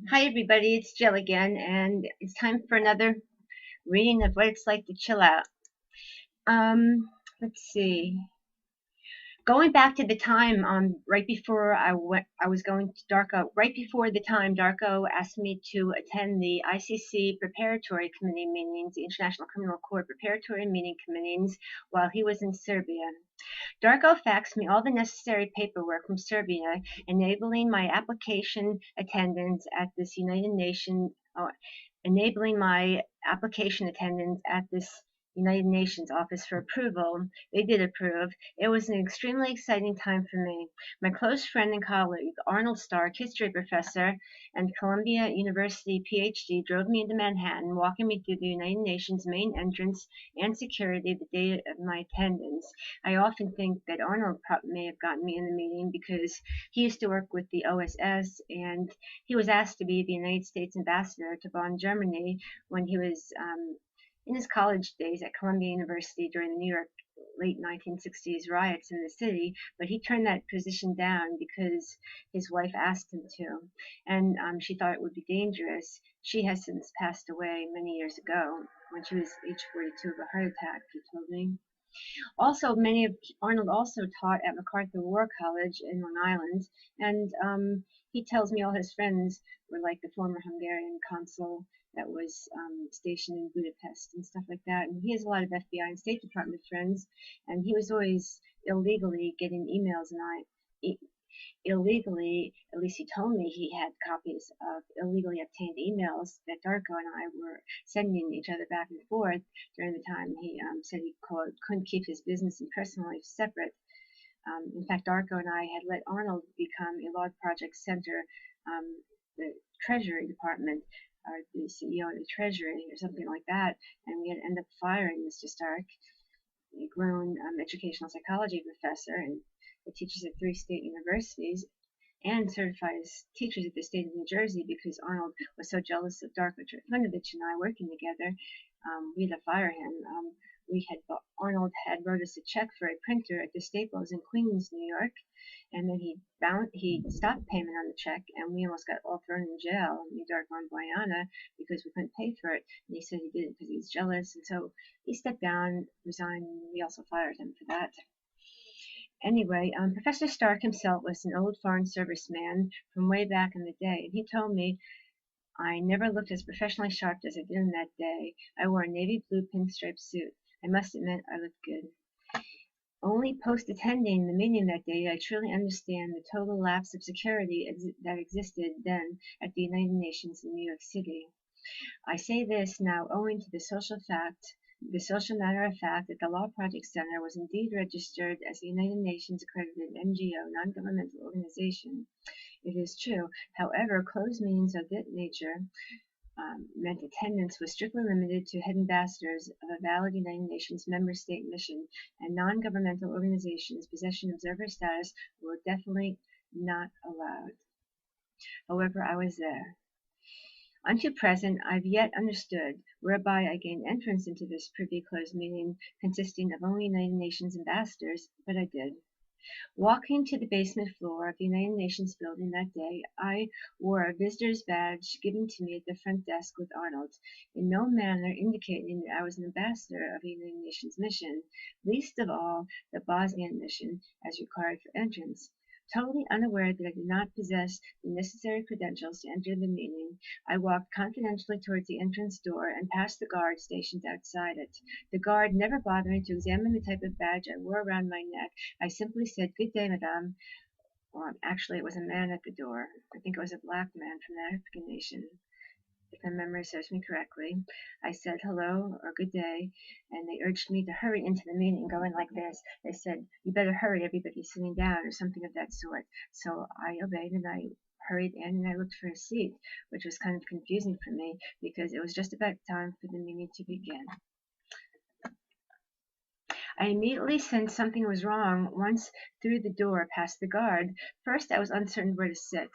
Hi everybody, it's Jill again, and it's time for another reading of What It's Like to Chill Out. Let's see. Going back to the time right before I was going to Darko. Right before the time Darko asked me to attend the ICC preparatory committee meetings, the International Criminal Court preparatory meeting meetings, while he was in Serbia. Darko faxed me all the necessary paperwork from Serbia, enabling my application attendance at this enabling my application attendance at this United Nations office for approval. They did approve. It was an extremely exciting time for me. My close friend and colleague, Arnold Stark, history professor and Columbia University PhD, drove me into Manhattan, walking me through the United Nations main entrance and security the day of my attendance. I often think that Arnold may have gotten me in the meeting because he used to work with the OSS, and he was asked to be the United States ambassador to Bonn, Germany, when he was in his college days at Columbia University during the New York late 1960s riots in the city, but he turned that position down because his wife asked him to, and she thought it would be dangerous. She has since passed away many years ago when she was age 42 of a heart attack, he told me. Also, many of Arnold also taught at MacArthur War College in Long Island, and he tells me all his friends were like the former Hungarian consul that was stationed in Budapest and stuff like that. And he has a lot of FBI and State Department friends, and he was always illegally getting emails and illegally, at least he told me he had copies of illegally obtained emails that Darko and I were sending each other back and forth during the time he said he couldn't keep his business and personal life separate. In fact, Darko and I had let Arnold become a law project center, the Treasury Department, or the CEO of the Treasury, or something like that, and we had ended up firing Mr. Stark, a grown educational psychology professor and that teaches at three state universities and certifies teachers at the state of New Jersey because Arnold was so jealous of Darko Trifunovich and I working together. We had to fire him. Arnold had wrote us a check for a printer at the Staples in Queens, New York, and then he stopped payment on the check, and we almost got all thrown in jail in New York on Guyana because we couldn't pay for it. And he said he did it because he was jealous, and so he stepped down, resigned, and we also fired him for that. Anyway, Professor Stark himself was an old Foreign Service man from way back in the day, and he told me I never looked as professionally sharp as I did on that day. I wore a navy blue pinstripe suit. I must admit I looked good. Only post attending the meeting that day did I truly understand the total lapse of security that existed then at the United Nations in New York City. I say this now owing to the social matter of fact that the Law Project Center was indeed registered as a United Nations accredited NGO, non-governmental organization. It is true, however, closed meetings of that nature meant attendance was strictly limited to head ambassadors of a valid United Nations member state mission, and non-governmental organizations possessing observer status were definitely not allowed. However, I was there. Unto present I've yet understood, whereby I gained entrance into this privy closed meeting consisting of only United Nations ambassadors, but I did. Walking to the basement floor of the United Nations building that day, I wore a visitor's badge given to me at the front desk with Arnold, in no manner indicating that I was an ambassador of a United Nations mission, least of all the Bosnian mission, as required for entrance. Totally unaware that I did not possess the necessary credentials to enter the meeting, I walked confidentially towards the entrance door and past the guard stationed outside it. The guard never bothered me to examine the type of badge I wore around my neck. I simply said, "Good day, madame." Well, actually, it was a man at the door. I think it was a black man from the African nation, if my memory serves me correctly. I said hello or good day, and they urged me to hurry into the meeting, going like this. They said, "You better hurry, everybody's sitting down," or something of that sort. So I obeyed and I hurried in and I looked for a seat, which was kind of confusing for me because it was just about time for the meeting to begin. I immediately sensed something was wrong once through the door past the guard. First, I was uncertain where to sit.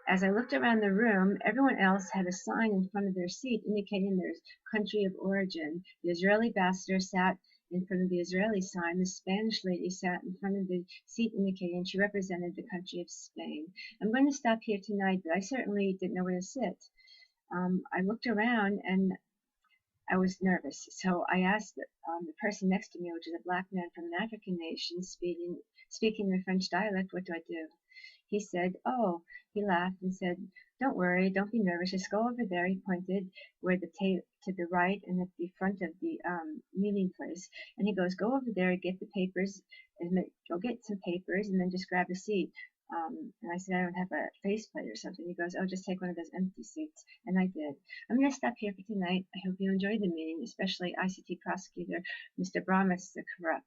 As I looked around the room, everyone else had a sign in front of their seat indicating their country of origin. The Israeli ambassador sat in front of the Israeli sign, the Spanish lady sat in front of the seat indicating she represented the country of Spain. I'm going to stop here tonight, but I certainly didn't know where to sit. I looked around and I was nervous, so I asked the person next to me, which is a black man from an African nation, speaking the French dialect, what do I do? He said, oh, he laughed and said, don't worry, don't be nervous, just go over there. He pointed where to the right and at the front of the meeting place, and he goes, go over there, get the papers, and go get some papers, and then just grab a seat. And I said, I don't have a faceplate or something. He goes, oh, just take one of those empty seats. And I did. I'm going to stop here for tonight. I hope you enjoyed the meeting, especially ICT prosecutor Mr. Bromitz, the corrupt.